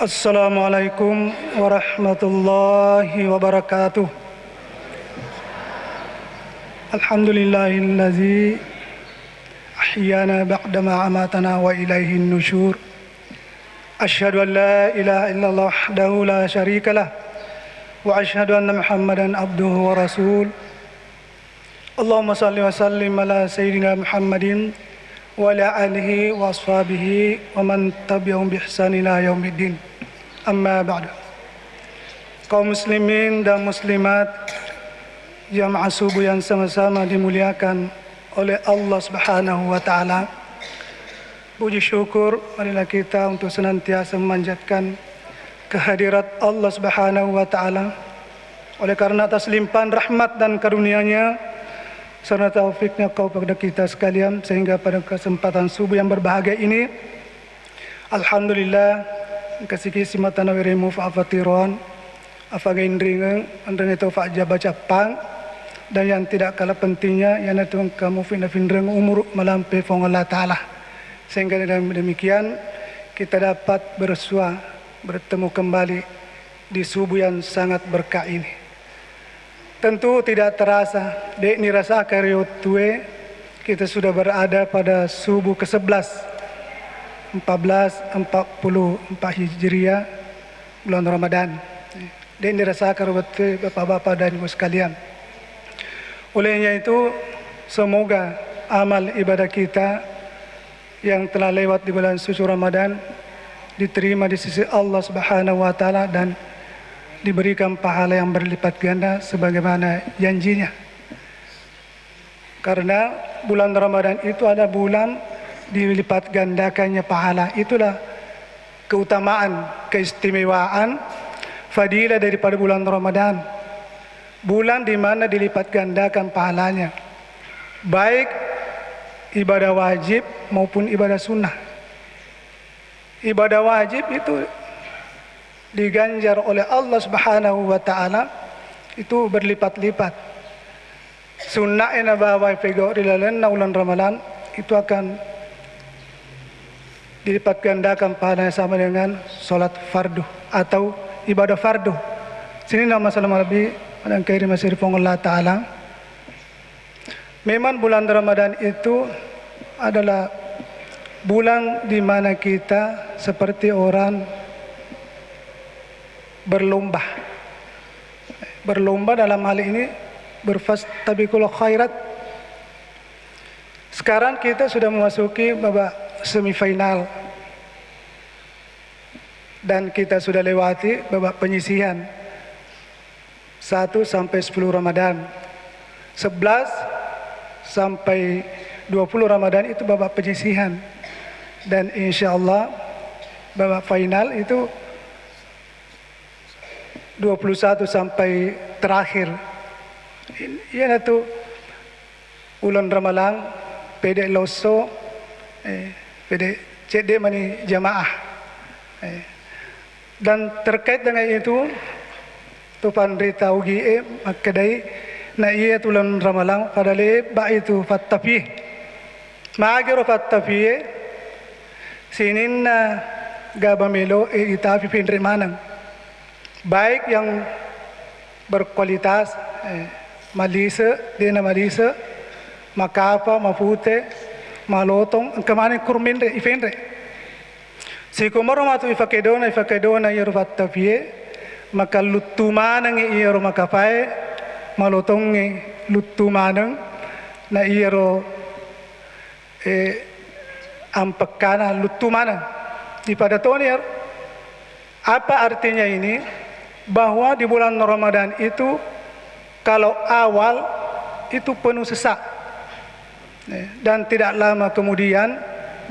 Assalamualaikum warahmatullahi wabarakatuh. Alhamdulillahillazi ahyana ba'dama amatana wa ilaihin nusyur. Asyhadu an la ilaha illallah wahdahu la syarikalah wa asyhadu anna Muhammadan abduhu wa rasul. Allahumma salli wa sallim ala sayyidina Muhammadin wa ala alihi wa ashabihi wa man tabi'ahum bi ihsan ila yaumiddin. Amma ba'du. Kaum muslimin dan muslimat, jamaah subuh yang sama-sama dimuliakan oleh Allah Subhanahu wa taala. Puji syukur marilah kita untuk senantiasa memanjatkan kehadirat Allah Subhanahu wa taala. Oleh karena atas limpahan rahmat dan karunia-Nya serta taufiknya kepada kita sekalian, sehingga pada kesempatan subuh yang berbahagia ini, alhamdulillah kasih mata nawirimu fa'afatiron afagaindringang andreng itu fa'ja baca pang, dan yang tidak kalah pentingnya yang itu kamu finafindreng umur melampai fong Allah Ta'ala, sehingga dengan demikian kita dapat bertemu kembali di subuh yang sangat berkah ini. Tentu tidak terasa dek nirasa karyot tue kita sudah berada pada subuh ke-11 1444 Hijriah bulan Ramadan. Dan dirasakan oleh bapak-bapak dan ibu sekalian. Olehnya itu semoga amal ibadah kita yang telah lewat di bulan suci Ramadan diterima di sisi Allah Subhanahu wa taala dan diberikan pahala yang berlipat ganda sebagaimana janjinya. Karena bulan Ramadan itu ada bulan dilipat gandakannya pahala. Itulah keutamaan, keistimewaan, fadilah daripada bulan Ramadan. Bulan di mana dilipat gandakan pahalanya, baik ibadah wajib maupun ibadah sunnah. Ibadah wajib itu diganjar oleh Allah Subhanahu wa taala itu berlipat-lipat. Sunnah ina bawa figorilalan bulan Ramadan itu akan dilipat gandakan pahalanya sama dengan solat fardu atau ibadah fardu. Sini nama salam lebih dan kairi masih Allah Ta'ala. Memang bulan Ramadan itu adalah bulan di mana kita seperti orang berlomba. Berlomba dalam hal ini berfastabiqul khairat. Sekarang kita sudah memasuki babak semifinal dan kita sudah lewati babak penyisihan 1 sampai 10 Ramadan, 11 sampai 20 Ramadan itu babak penyisihan, dan insyaallah babak final itu 21 sampai terakhir. Ini itu bulan Ramadan pede loso pede cede mani jamaah. Dan terkait dengan itu tupan rita ugi makadai na iya tulan ramalang padale ba itu fattafi maagiro fattafi sinin na gabamelo itafi pinre manang, baik yang berkualitas malisa dena malisa makapa mapute malotong ang kamanin kurminre ifenre si kumaro matu ifakedona yero fattafie maka lutumanang iyero makapae malotong lutumanang na iyero ampekana lutumanang di pada tahun. Apa artinya ini? Bahwa di bulan Ramadan itu kalau awal itu penuh sesak, dan tidak lama kemudian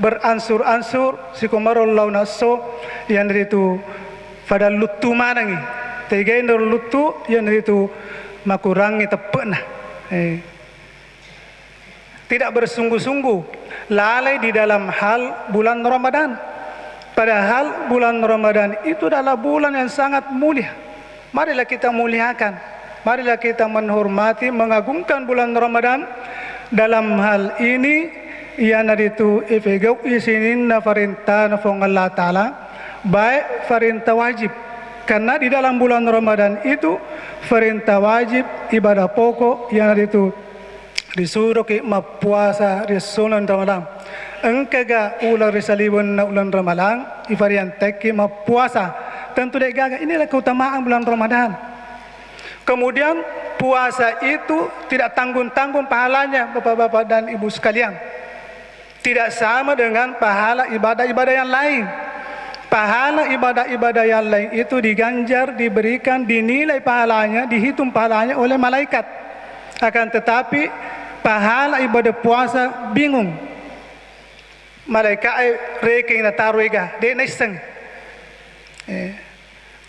beransur-ansur si kumarol launaso yang itu pada lutu manangi tegain lutu yang itu makurangi tepena tidak bersungguh-sungguh lalai di dalam hal bulan Ramadan, padahal bulan Ramadan itu adalah bulan yang sangat mulia. Marilah kita muliakan, marilah kita menghormati, mengagungkan bulan Ramadan. Dalam hal ini ia naritu ifegau isinin na farintah na fong Allah Ta'ala baik perintah wajib. Karena di dalam bulan Ramadan itu perintah wajib ibadah pokok yang itu disuruh ke puasa di sunan Ramadan. Engkaga ular risalibun na ulan Ramadan ifarian teki puasa. Tentu dek gaga inilah keutamaan bulan Ramadan. Kemudian puasa itu tidak tanggung-tanggung pahalanya Bapak-bapak dan Ibu sekalian. Tidak sama dengan pahala ibadah-ibadah yang lain. Pahala ibadah-ibadah yang lain itu diganjar, diberikan, dinilai pahalanya, dihitung pahalanya oleh malaikat. Akan tetapi pahala ibadah puasa bingung. Malaikat reking na taruiga, de naiseng.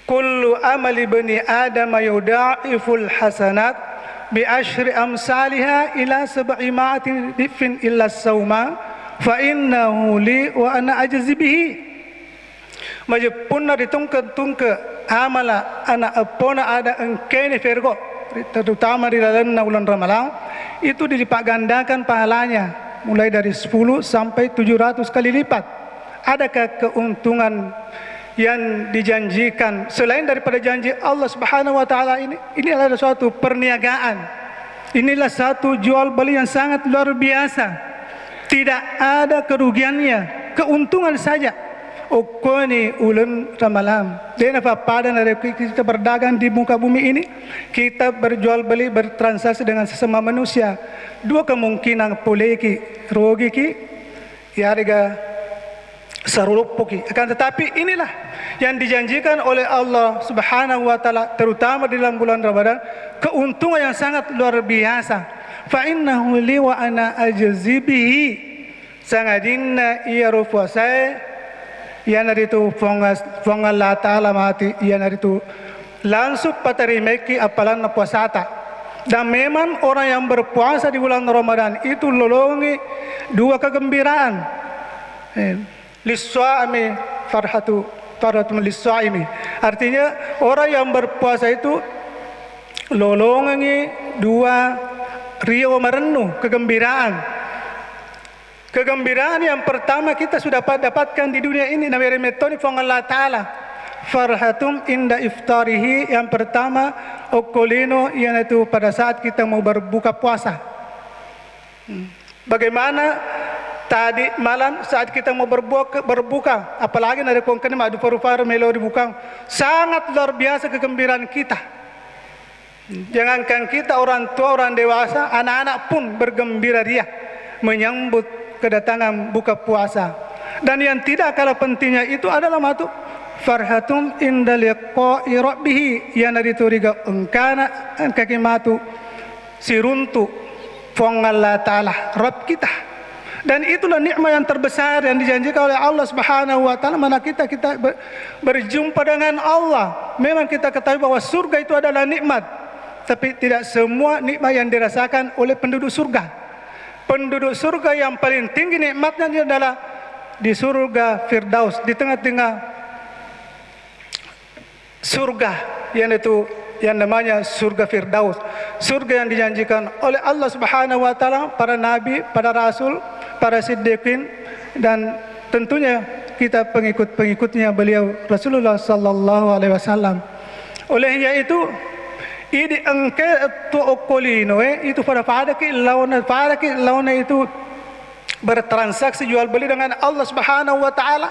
Kullu amali bani Adam yudha'iful hasanat bi asyri amsalha ila 700 difin illa sauma fa innahu li wa ana ajzi bihi. Majupunna ditungke amala anak apona ada engkene vergo terutama di dalam bulan Ramadan itu dilipat gandakan pahalanya mulai dari 10 sampai 700 kali lipat. Adakah keuntungan yang dijanjikan selain daripada janji Allah Subhanahu wa taala ini? Ini adalah suatu perniagaan. Inilah satu jual beli yang sangat luar biasa. Tidak ada kerugiannya, keuntungan saja. Okoni ulun Ramadan. Dena pada dari kita berdagang di muka bumi ini, kita berjual beli, bertransaksi dengan sesama manusia. Dua kemungkinan poleki, rogi ki, harga sarulopoki. Akan tetapi inilah yang dijanjikan oleh Allah Subhanahu wa taala terutama di dalam bulan Ramadan, keuntungan yang sangat luar biasa. Fa innahu li wa ana ajzi bihi. Sangadinna ia rufuasai yang itu fongal la taala mati yang itu langsung patarimeki apalan na puasata. Dan memang orang yang berpuasa di bulan Ramadan itu lolongi dua kegembiraan. Lis-shaimi farhatun lis-shaimi. Artinya orang yang berpuasa itu lolongi dua rio merenung kegembiraan. Kegembiraan yang pertama kita sudah dapatkan di dunia ini namanya metoni fong Allah Ta'ala. Farhatum inda iftarihi, yang pertama okolino yang itu pada saat kita mau berbuka puasa. Bagaimana tadi malam saat kita mau berbuka apalagi dari kongkani madu paru-paru melo dibuka, sangat luar biasa kegembiraan kita. Jangankan kita orang tua, orang dewasa, anak-anak pun bergembira dia menyambut kedatangan buka puasa. Dan yang tidak kalah pentingnya itu adalah matu farhatum inda liqa'i rabbih, yang dari turiga engkana kaki matu siruntu fong Allah Ta'ala Rabb kita. Dan itulah nikmat yang terbesar yang dijanjikan oleh Allah Subhanahu wa taala mana kita berjumpa dengan Allah. Memang kita ketahui bahwa surga itu adalah nikmat, tapi tidak semua nikmat yang dirasakan oleh penduduk surga. Penduduk surga yang paling tinggi nikmatnya adalah di surga Firdaus, di tengah-tengah surga yang itu yang namanya surga Firdaus. Surga yang dijanjikan oleh Allah Subhanahu wa taala para nabi, para rasul, para siddiqin, dan tentunya kita pengikut-pengikutnya beliau Rasulullah sallallahu alaihi wasallam. Olehnya itu idi engke tu okolino itu pada ke launa itu bertransaksi jual beli dengan Allah Subhanahu wa taala.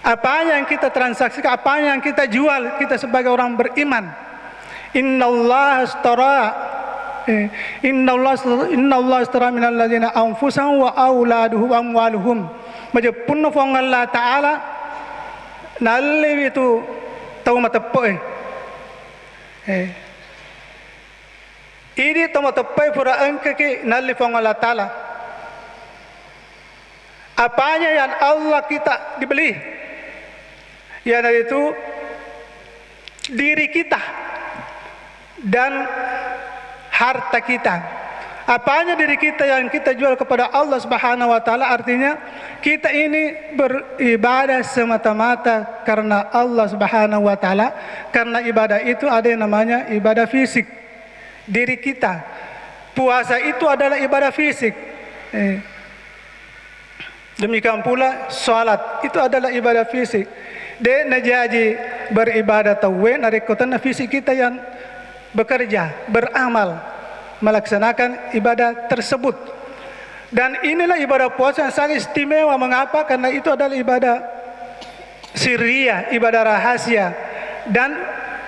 Apa yang kita transaksikan, apa yang kita jual, kita sebagai orang beriman. Innallaha astara minal ladzina anfusahum wa auladuhum amwaluhum. Majepunno fong Allah taala nalle itu tahu matapo ini tama tepai pura engke ki nalli fong Allah taala. Apanya yang Allah kita dibeli, yang itu diri kita dan harta kita. Apanya diri kita yang kita jual kepada Allah Subhanahu wa taala, artinya kita ini beribadah semata-mata karena Allah Subhanahu wa taala. Karena ibadah itu ada yang namanya ibadah fisik, diri kita. Puasa itu adalah ibadah fisik. Demikian pula salat itu adalah ibadah fisik. De najaji beribadah tawe narikotan fisik kita yang bekerja, beramal, melaksanakan ibadah tersebut. Dan inilah ibadah puasa yang sangat istimewa. Mengapa? Karena itu adalah ibadah sirriyah, ibadah rahasia. Dan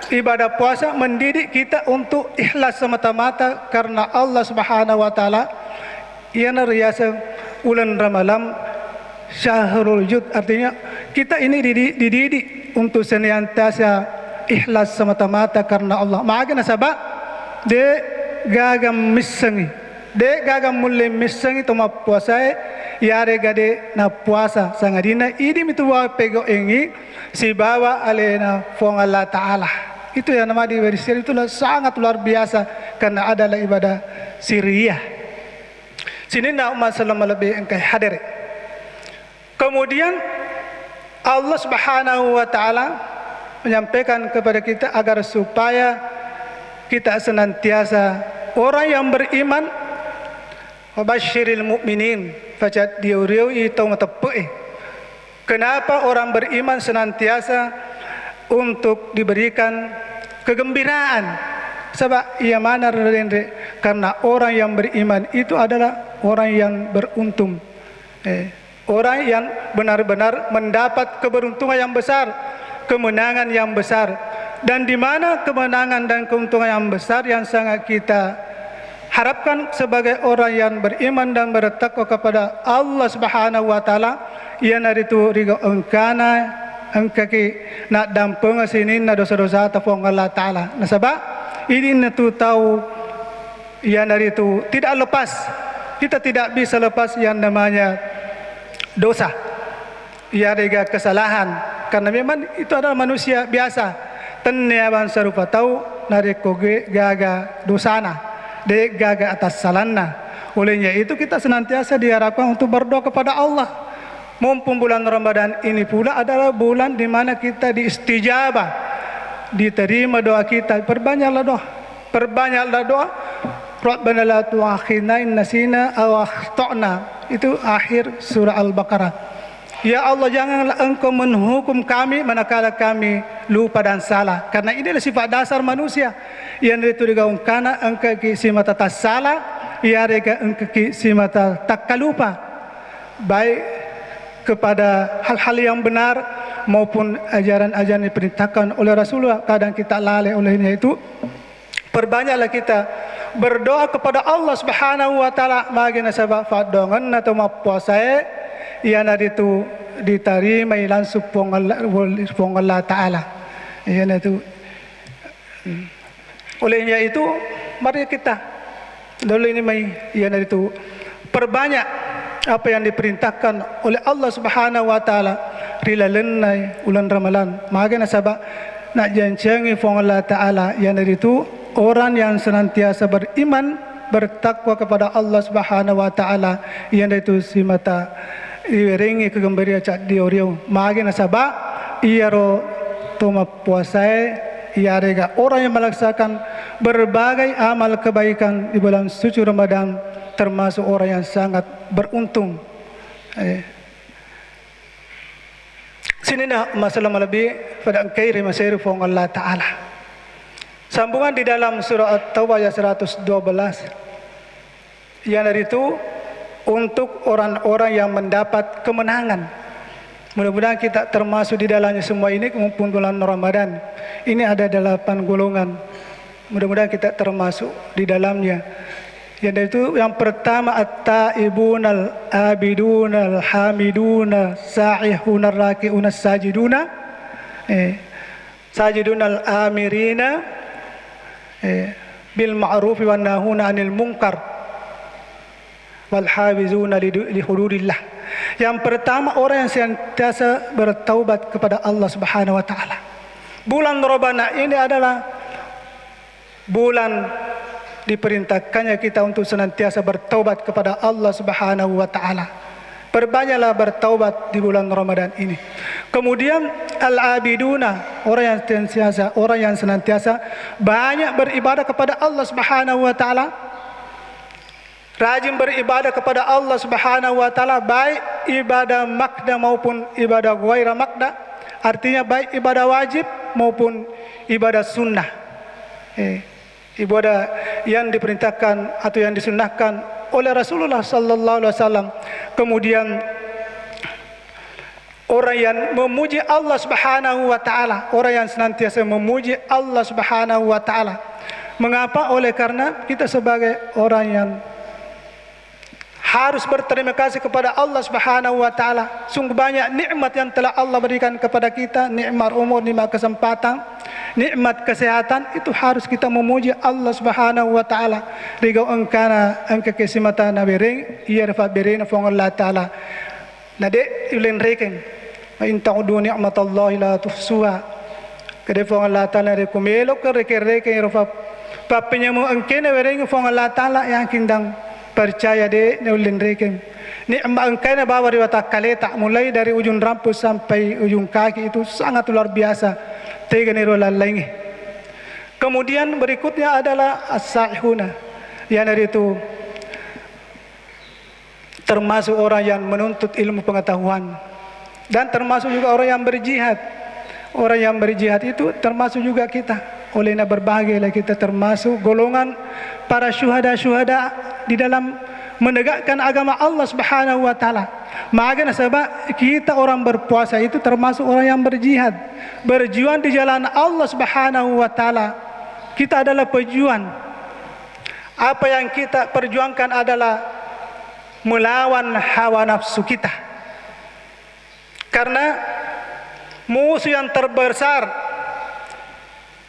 ibadah puasa mendidik kita untuk ikhlas semata-mata karena Allah Subhanahu wa taala. Iana riyasa bulan Ramadan syahrul jud, artinya kita ini dididik untuk senantiasa ikhlas semata-mata karena Allah. Maka nasabak de gagam misangi, de gagam mulle misangi toma puasa yare gade na puasa sangadina idi mitu wa pego engi si bawa alena fong Allah taala. Itu yang nama di sir itulah sangat luar biasa karena adalah ibadah sirriyah. Sini nak umat selama lebih engkau hadir. Kemudian Allah Subhanahu wa taala menyampaikan kepada kita agar supaya kita senantiasa orang yang beriman, wabasyiril mu'minin, facat diuriu itu ngetepui. Kenapa orang beriman senantiasa untuk diberikan kegembiraan? Sebab ia mana rende, karena orang yang beriman itu adalah orang yang beruntung, orang yang benar-benar mendapat keberuntungan yang besar, kemenangan yang besar. Dan di mana kemenangan dan keuntungan yang besar yang sangat kita harapkan sebagai orang yang beriman dan bertakwa kepada Allah Subhanahu wa taala, iana itu rigo engkana engkaki nak dampung sinin na dosa-dosa tafong Allah taala. Nasaba ini tu tahu iana itu tidak lepas, kita tidak bisa lepas yang namanya dosa, ia ada kesalahan, karena memang itu adalah manusia biasa. Tenyaban serupa tahu nariko gaga dosana, de gaga atas salana. Olehnya itu kita senantiasa diharapkan untuk berdoa kepada Allah. Mumpung bulan Ramadan ini pula adalah bulan di mana kita diistijabah, diterima doa kita. Perbanyaklah doa, perbanyaklah doa. Rabbana la tu'akhidna in nasina aw akhtana. Itu akhir surah Al-Baqarah. Ya Allah, janganlah engkau menghukum kami manakala kami lupa dan salah. Karena inilah sifat dasar manusia. Yang itu digaungkana engkau si mata tak salah, ia rega engkau si mata tak kalupa. Baik kepada hal-hal yang benar maupun ajaran-ajaran yang diperintahkan oleh Rasulullah. Kadang kita lalai olehnya itu. Perbanyaklah kita berdoa kepada Allah Subhanahu wa taala. Magina sabab fadongan atau mapuasai iana itu diterima langsung pong Allah taala. Iana itu olehnya itu mari kita dulu ini mai iana itu perbanyak apa yang diperintahkan oleh Allah Subhanahu wa taala rilalenai bulan Ramadan. Magina sabab nak janjangi pong Allah taala iana itu orang yang senantiasa beriman, bertakwa kepada Allah Subhanahu wa taala, yang itu si mata iringi kegembiraan cat dioriu. Magi nasaba iaro toma puasai, ia rega orang yang melaksanakan berbagai amal kebaikan di bulan suci Ramadan, termasuk orang yang sangat beruntung. Sini nak masalah lebih pada kairi masairu fong Allah taala. Sambungan di dalam surah At-Taubah ayat 112. Yang dari itu untuk orang-orang yang mendapat kemenangan. Mudah-mudahan kita termasuk di dalamnya semua ini mumpung bulan Ramadan. Ini ada 8 golongan. Mudah-mudahan kita termasuk di dalamnya. Yang dari itu yang pertama at-taibun al-abidun al-hamidun sa'ihun ar-raki'un as-sajiduna sajidun al-amirina bil ma'ruf wa nahuna 'anil munkar wal hafizuna li hududillah. Yang pertama orang yang senantiasa bertaubat kepada Allah Subhanahu wa taala. Bulan Ramadan ini adalah bulan diperintahkannya kita untuk senantiasa bertaubat kepada Allah Subhanahu wa taala. Perbanyaklah bertaubat di bulan Ramadan ini. Kemudian al-abiduna, orang yang senantiasa banyak beribadah kepada Allah Subhanahu wa taala. Rajin beribadah kepada Allah Subhanahu wa taala, baik ibadah makna maupun ibadah ghaira makna. Artinya baik ibadah wajib maupun ibadah sunnah. Ibadah yang diperintahkan atau yang disunnahkan oleh Rasulullah sallallahu alaihi wasallam. Kemudian orang yang memuji Allah Subhanahu wa taala, orang yang senantiasa memuji Allah Subhanahu wa taala. Mengapa? Oleh karena kita sebagai orang yang harus berterima kasih kepada Allah Subhanahu wa taala. Sungguh banyak nikmat yang telah Allah berikan kepada kita, nikmat umur, nikmat kesempatan, nikmat kesehatan. Itu harus kita memuji Allah Subhanahu wa taala. Rigau engkana engke kesimata na bereng iya rafa bereng fong Allah taala. Nade ulen reken. Wa in ta'udu ni'matallahi la tuhsuha. Kede fong Allah taala rekumelo ke reke rafa papenya mo engke na bereng fong Allah taala yang kindang percaya de neulin rekem nikmat engkau na bawa riwata kaleta mulai dari ujung rambut sampai ujung kaki itu sangat luar biasa tega nero lalengi. Kemudian berikutnya adalah as-saihuna, yang dari itu termasuk orang yang menuntut ilmu pengetahuan dan termasuk juga orang yang berjihad. Orang yang berjihad itu termasuk juga kita. Olehnya berbahagialah kita termasuk golongan para syuhada-syuhada di dalam menegakkan agama Allah Subhanahu wa taala. Maka sebab kita orang berpuasa itu termasuk orang yang berjihad, berjuang di jalan Allah Subhanahu wa taala. Kita adalah pejuang. Apa yang kita perjuangkan adalah melawan hawa nafsu kita. Karena musuh yang terbesar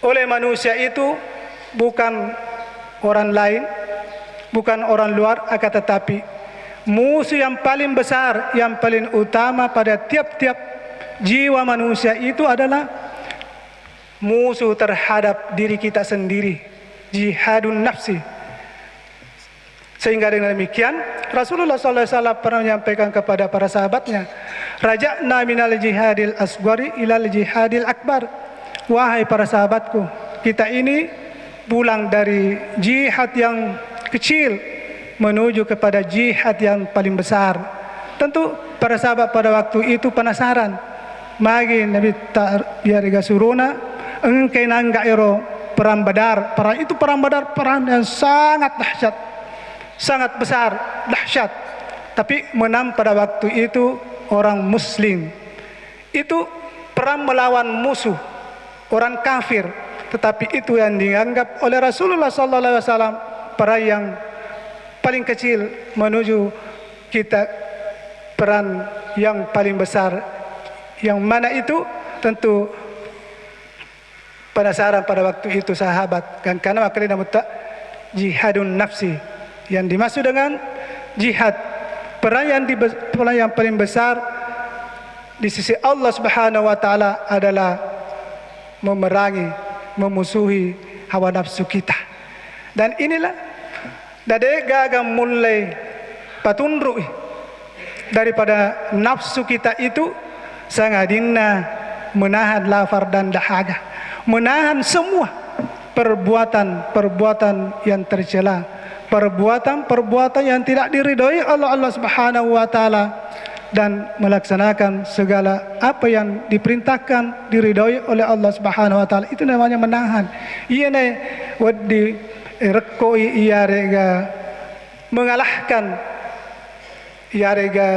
oleh manusia itu bukan orang lain, bukan orang luar, akan tetapi musuh yang paling besar, yang paling utama pada tiap-tiap jiwa manusia itu adalah musuh terhadap diri kita sendiri, jihadun nafsi. Sehingga dengan demikian Rasulullah SAW pernah menyampaikan kepada para sahabatnya, raja'na minal jihadil asghari ilal jihadil akbar. Wahai para sahabatku, kita ini pulang dari jihad yang kecil menuju kepada jihad yang paling besar. Tentu para sahabat pada waktu itu penasaran. Magi Nabi biarga suruna engkau nangga ero perang Badar. Perang Badar perang yang sangat dahsyat, sangat besar, dahsyat. Tapi menang pada waktu itu orang Muslim. Itu perang melawan musuh, orang kafir. Tetapi itu yang dianggap oleh Rasulullah SAW perang yang paling kecil menuju kita peran yang paling besar. Yang mana itu tentu penasaran pada waktu itu sahabat. Kan karena makanya namanya jihadun nafsi. Yang dimaksud dengan jihad, perang yang paling besar di sisi Allah Subhanahu wa taala adalah memerangi, memusuhi hawa nafsu kita. Dan inilah dari gagal mulai patunduk daripada nafsu kita itu sangadina menahan lafar dan dahaga, menahan semua perbuatan yang tercela, perbuatan yang tidak diridhoi oleh Allah Subhanahu wa taala, dan melaksanakan segala apa yang diperintahkan diridhoi oleh Allah Subhanahu wa taala. Itu namanya menahan. Iya ne wadi rekoi iya rega mengalahkan, iya rega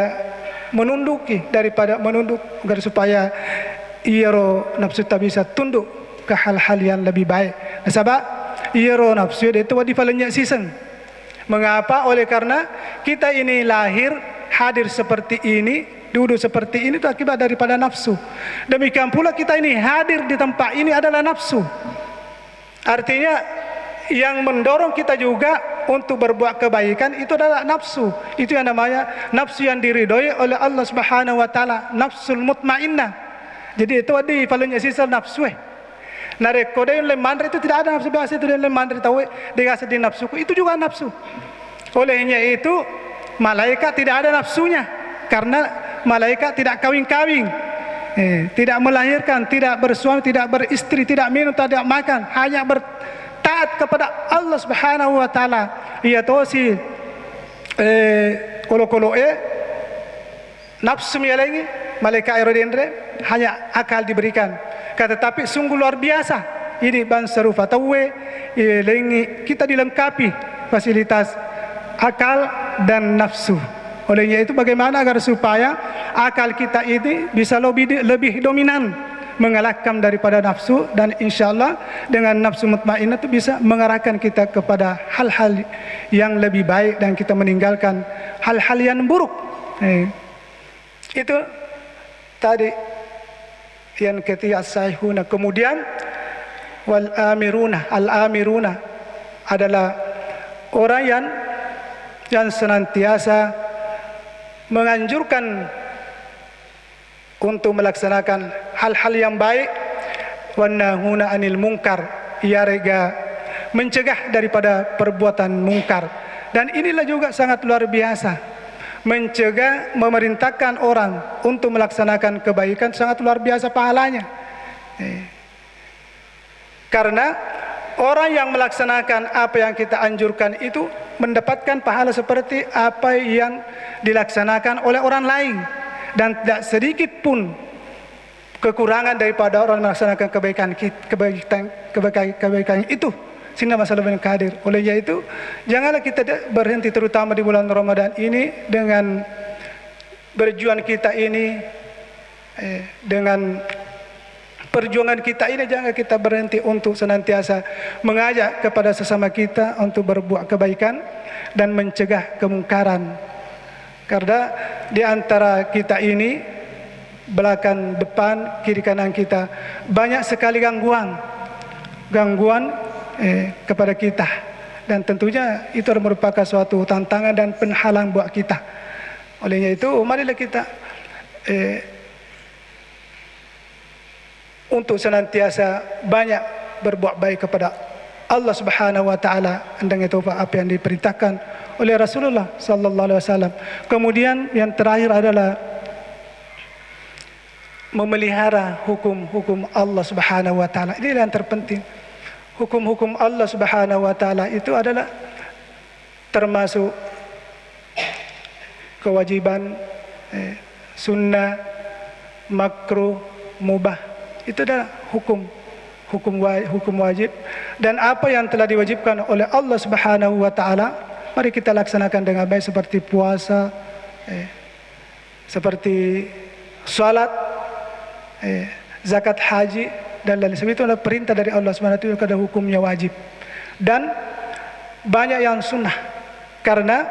menunduki daripada menunduk agar supaya iro nafsu tak bisa tunduk ke hal-hal yang lebih baik. Sebab iro nafsu itu wadi falanya sisen. Mengapa? Oleh karena kita ini lahir hadir seperti ini, duduk seperti ini itu akibat daripada nafsu. Demikian pula kita ini hadir di tempat ini adalah nafsu. Artinya yang mendorong kita juga untuk berbuat kebaikan itu adalah nafsu. Itu yang namanya nafsu yang diridhoi oleh Allah Subhanahu wa taala, nafsul mutmainnah. Jadi itu di palunya sisa nafsu. Nare kode yang lemandre itu tidak ada nafsu biasa, itu yang lemandre tahu dikasih di nafsuku itu juga nafsu. Olehnya itu malaikat tidak ada nafsunya, karena malaikat tidak kawin-kawin, tidak melahirkan, tidak bersuami, tidak beristri, tidak minum, tidak makan, hanya bertaat kepada Allah Subhanahu wa taala. Ia tahu si kolo-kolo nafsu mialengi malaikat aerodendre hanya akal diberikan. Kata tapi sungguh luar biasa ini bansaru fatawe lengi kita dilengkapi fasilitas akal dan nafsu. Olehnya itu bagaimana agar supaya akal kita ini bisa lebih dominan mengalahkan daripada nafsu, dan insyaallah dengan nafsu mutmainnah itu bisa mengarahkan kita kepada hal-hal yang lebih baik dan kita meninggalkan hal-hal yang buruk. Itu tadi yang ketiga as-saihuna. Kemudian wal amiruna, al amiruna adalah orang yang senantiasa menganjurkan untuk melaksanakan hal-hal yang baik, wan nahuna anil munkar, ia rega mencegah daripada perbuatan mungkar. Dan inilah juga sangat luar biasa, mencegah, memerintahkan orang untuk melaksanakan kebaikan sangat luar biasa pahalanya. Karena orang yang melaksanakan apa yang kita anjurkan itu mendapatkan pahala seperti apa yang dilaksanakan oleh orang lain, dan tidak sedikit pun kekurangan daripada orang melaksanakan kebaikan itu. Sehingga masalah yang hadir. Olehnya itu janganlah kita berhenti, terutama di bulan Ramadan ini, dengan berjuang kita ini, dengan perjuangan kita ini jangan kita berhenti untuk senantiasa mengajak kepada sesama kita untuk berbuat kebaikan dan mencegah kemungkaran. Karena di antara kita ini, belakang, depan, kiri kanan kita, banyak sekali gangguan kepada kita, dan tentunya itu merupakan suatu tantangan dan penghalang buat kita. Olehnya itu marilah kita untuk senantiasa banyak berbuat baik kepada Allah Subhanahu wa taala, dengan itu apa yang diperintahkan oleh Rasulullah sallallahu alaihi wasallam. Kemudian yang terakhir adalah memelihara hukum-hukum Allah Subhanahu wa taala. Ini yang terpenting. Hukum-hukum Allah Subhanahu wa taala itu adalah termasuk kewajiban, sunnah, makruh, mubah. Itu adalah hukum wajib, dan apa yang telah diwajibkan oleh Allah Subhanahu wa taala mari kita laksanakan dengan baik, seperti puasa, seperti salat, zakat, haji dan lain sebagainya. Itu adalah perintah dari Allah Subhanahu wa taala, kada hukumnya wajib. Dan banyak yang sunnah, karena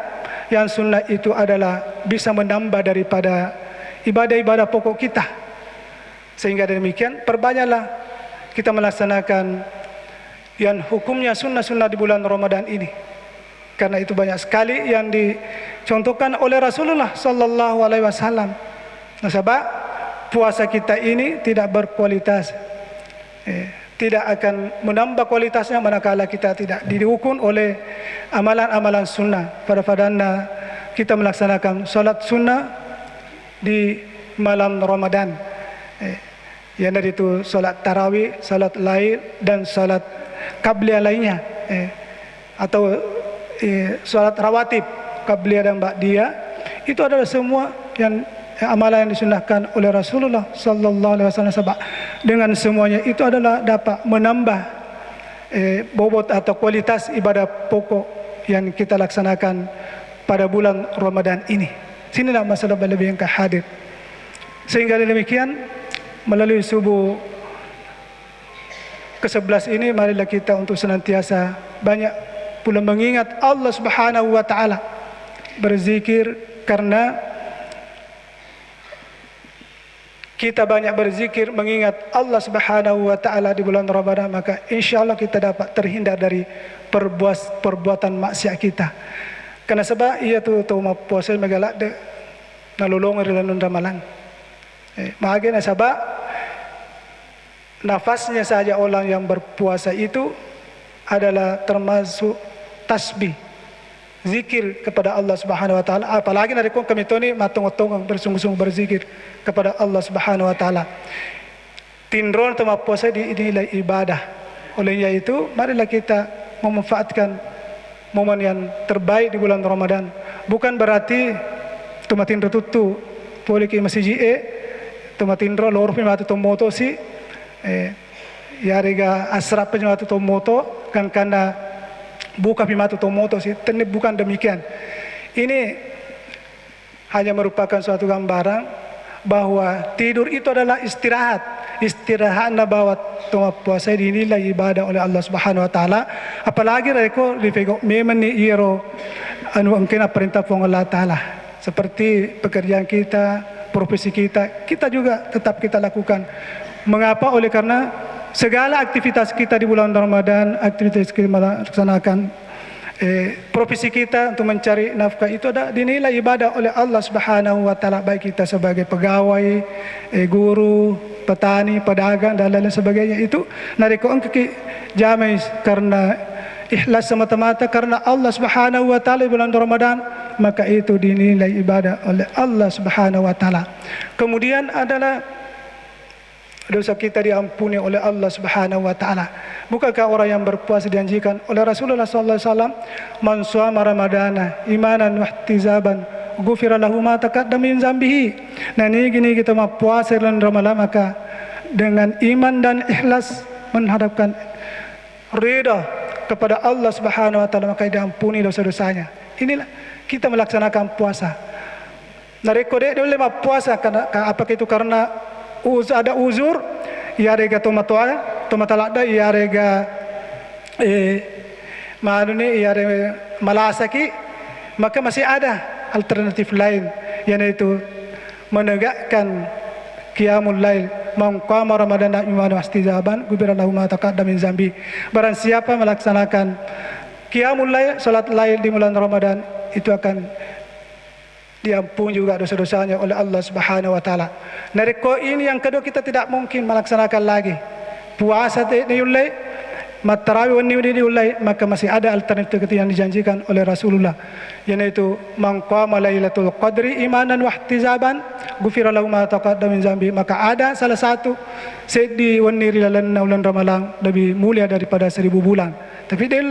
yang sunnah itu adalah bisa menambah daripada ibadah-ibadah pokok kita. Sehingga demikian perbanyaklah kita melaksanakan yang hukumnya sunnah-sunnah di bulan Ramadan ini. Karena itu banyak sekali yang dicontohkan oleh Rasulullah sallallahu alaihi wasallam. Nah, sebab puasa kita ini tidak berkualitas, tidak akan menambah kualitasnya manakala kita tidak dihukum oleh amalan-amalan sunnah. Pada kita melaksanakan salat sunnah di malam Ramadan, yang dari itu salat tarawih, salat lail, dan salat qabliyah lainnya, atau salat rawatib qabliyah dan ba'diyah. Itu adalah semua yang amalan yang disunahkan oleh Rasulullah sallallahu alaihi wasallam. Sebab dengan semuanya itu adalah dapat menambah bobot atau kualitas ibadah pokok yang kita laksanakan pada bulan Ramadan ini. Sinilah masalah lebih yang hadir. Sehingga demikian, melalui subuh ke-11 ini, marilah kita untuk senantiasa banyak pula mengingat Allah Subhanahu wa taala, berzikir. Karena kita banyak berzikir mengingat Allah Subhanahu wa taala di bulan Ramadan, maka insyaallah kita dapat terhindar dari perbuatan maksiat kita. Karena sebab ia tu puasa megalak de nalulong rilanun ramalan. Makanya sebab nafasnya saja orang yang berpuasa itu adalah termasuk tasbih, zikir kepada Allah Subhanahu wa taala. Apalagi dari kami toni matong-matong bersungguh-sungguh berzikir kepada Allah Subhanahu wa taala. Tindron tema puasa dinilai ibadah. Olehnya itu marilah kita memanfaatkan momen yang terbaik di bulan Ramadan. Bukan berarti tumatin retutu boleh ke masjid tomatindro lor pi matu tomoto si yarega asrap pi matu tomoto kan kana buka pi matu tomoto si tentu bukan demikian. Ini hanya merupakan suatu gambaran bahwa tidur itu adalah istirahat. Istirahat na bahwa toma puasa dinilai ibadah oleh Allah Subhanahu wa taala. Apalagi reko dipego memang ni iro anu angkena perintah Allah taala. Seperti pekerjaan kita, profesi kita juga tetap kita lakukan. Mengapa? Oleh karena segala aktivitas kita di bulan Ramadan, aktivitas kita melaksanakan profesi kita untuk mencari nafkah itu ada dinilai ibadah oleh Allah Subhanahu wa taala, baik kita sebagai pegawai, guru, petani, pedagang dan lain sebagainya. Itu nariko angki jamai karena ikhlas semata-mata karena Allah Subhanahu wa taala bulan Ramadan, maka itu dinilai ibadah oleh Allah Subhanahu wa taala. Kemudian adalah dosa kita diampuni oleh Allah Subhanahu wa taala. Bukankah orang yang berpuasa dijanjikan oleh Rasulullah sallallahu alaihi wasallam, "Man shoma ramadana imanan wa ihtisaban, ghufira lahu ma taqaddama min dzambihi." Nah, ini gini kita mau puasa bulan Ramadan maka dengan iman dan ikhlas menghadapkan ridha kepada Allah Subhanahu wa taala maka diampuni dosa-dosanya. Inilah kita melaksanakan puasa. Nah, rekode dulu puasa karena apakah itu karena ada uzur, ia rega tomatala ia rega manune ia rega malasaki, maka masih ada alternatif lain, yaitu menegakkan qiyamul lail, man qama ramadana imanan wahtisaban ghufira lahu ma taqaddama min dzambi. Barang siapa melaksanakan qiyamul lail, salat lail di bulan Ramadan, itu akan diampuni juga dosa-dosanya oleh Allah Subhanahu wa taala. Nariko ini yang kedua, kita tidak mungkin melaksanakan lagi puasa niulai, matarawih niulai, maka masih ada alternatif yang dijanjikan oleh Rasulullah, yaitu man qama lailatul qadri imanan wa ihtisaban ghufira lahu ma taqaddama min dzambi. Maka ada salah satu di waniri bulan Ramadan lebih mulia daripada 1000 bulan. Tapi dia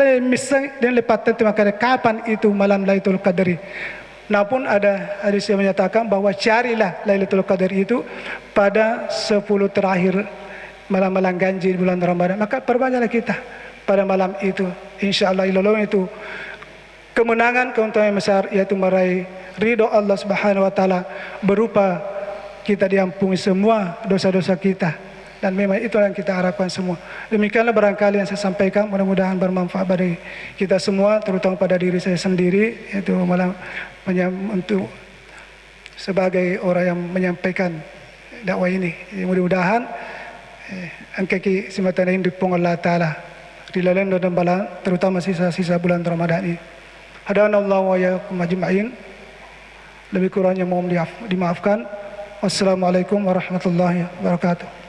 lepas itu maka kapan itu malam Lailatul Qadri? Namun ada hadis yang menyatakan bahwa carilah Lailatul Qadar itu pada 10 terakhir malam-malam ganjil bulan Ramadan. Maka perbanyaklah kita pada malam itu. InsyaAllah itu kemenangan, keuntungan yang besar, yaitu meraih ridho Allah Subhanahu wa taala berupa kita diampuni semua dosa-dosa kita. Dan memang itu yang kita harapkan semua. Demikianlah barangkali yang saya sampaikan, mudah-mudahan bermanfaat bagi kita semua, terutama pada diri saya sendiri, yaitu malah untuk sebagai orang yang menyampaikan dakwah ini. Mudah-mudahan angkaki simatan ini dipung Allah Ta'ala dilalan dan balan, terutama sisa-sisa bulan Ramadan ini. Hadanallahu wa iyyakum ajma'in. Lebih kurangnya mohon dimaafkan. Wassalamualaikum warahmatullahi wabarakatuh.